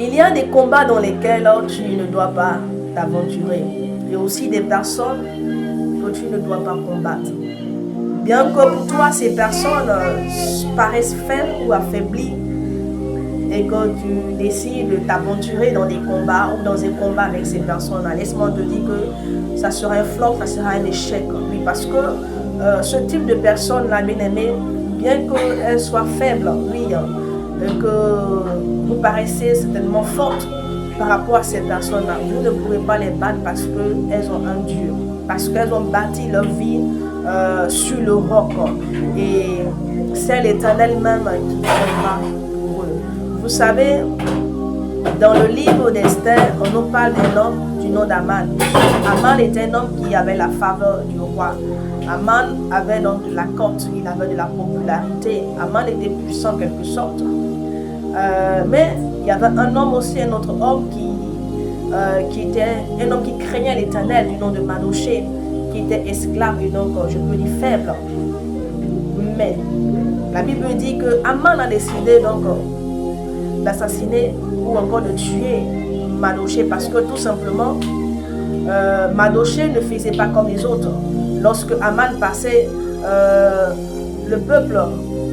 Il y a des combats dans lesquels tu ne dois pas t'aventurer. Il y a aussi des personnes que tu ne dois pas combattre. Bien que pour toi, ces personnes paraissent faibles ou affaiblies et que tu décides de t'aventurer dans des combats ou dans un combat avec ces personnes-là, laisse-moi te dire que ça sera un flop, ça sera un échec. Oui, parce que ce type de personnes-là, bien aimé, bien qu'elles soient faibles, oui, que vous paraissez certainement fortes par rapport à ces personnes-là, vous ne pourrez pas les battre parce qu'elles ont un Dieu, parce qu'elles ont bâti leur vie sur le roc. Et c'est l'Éternel même qui combat pour eux. Vous savez, dans le livre d'Esther, on nous parle d'un homme du nom d'Aman. Aman était un homme qui avait la faveur du roi. Aman avait donc de la cote, il avait de la popularité. Aman était puissant en quelque sorte. Mais il y avait un homme aussi, un autre homme qui était un homme qui craignait l'Éternel du nom de Manoché, qui était esclave et donc je peux dire faible. Mais la Bible dit que Aman a décidé donc d'assassiner ou encore de tuer Manoché parce que tout simplement Manoché ne faisait pas comme les autres. Lorsque Aman passait, le peuple,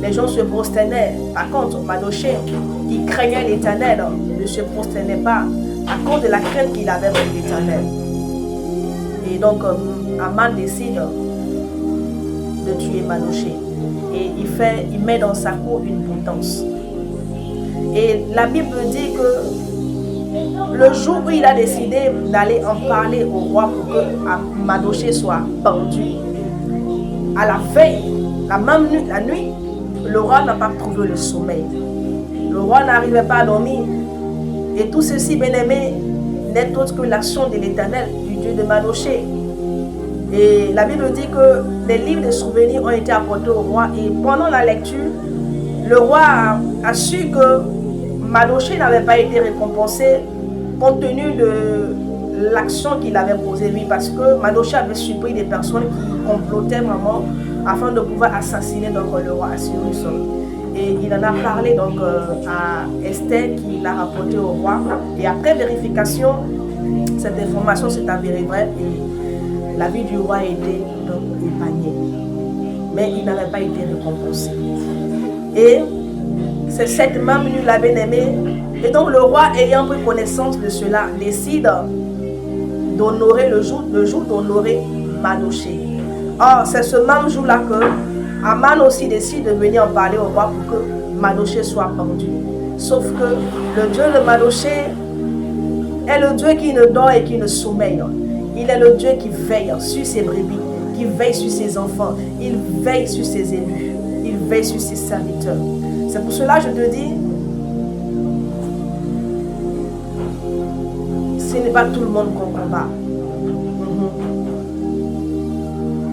les gens se prosternaient. Par contre, Manoché, qui craignait l'Éternel, ne se prosternait pas à cause de la crainte qu'il avait pour l'Éternel. Et donc, Aman décide de tuer Manoché. Et il met dans sa cour une potence. Et la Bible dit que le jour où il a décidé d'aller en parler au roi pour que Manoché soit pendu, à la veille, la nuit, le roi n'a pas trouvé le sommeil. Le roi n'arrivait pas à dormir. Et tout ceci, bien aimé, n'est autre que l'action de l'Éternel, du Dieu de Manoché. Et la Bible dit que des livres de souvenirs ont été apportés au roi. Et pendant la lecture, le roi a su que Manoché n'avait pas été récompensé compte tenu de l'action qu'il avait posée lui. Parce que Manoché avait surpris des personnes qui complotaient vraiment afin de pouvoir assassiner donc, le roi Assyrus. Et il en a parlé donc à Esther qui l'a rapporté au roi. Et après vérification, cette information s'est avérée vraie et la vie du roi a été donc épargnée. Mais il n'avait pas été récompensé. Et c'est cette même nuit-là, bien-aimée. Et donc le roi, ayant pris connaissance de cela, décide d'honorer le jour d'honorer Manoché. Or, c'est ce même jour-là que Aman aussi décide de venir en parler au roi pour que Manoché soit pendu. Sauf que le Dieu de Manoché est le Dieu qui ne dort et qui ne sommeille. Il est le Dieu qui veille sur ses brebis, qui veille sur ses enfants, il veille sur ses élus, il veille sur ses serviteurs. C'est pour cela que je te dis, ce n'est pas tout le monde qu'on combat.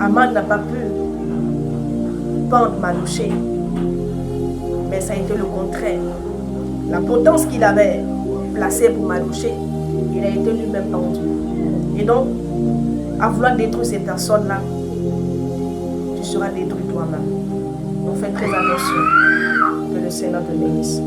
Aman n'a pas pu pendre Manoché, mais ça a été le contraire. La potence qu'il avait placée pour Manoché, il a été lui-même pendu. Et donc, à vouloir détruire ces personnes-là, tu seras détruit toi-même. Donc fais très attention. Que le Seigneur te bénisse.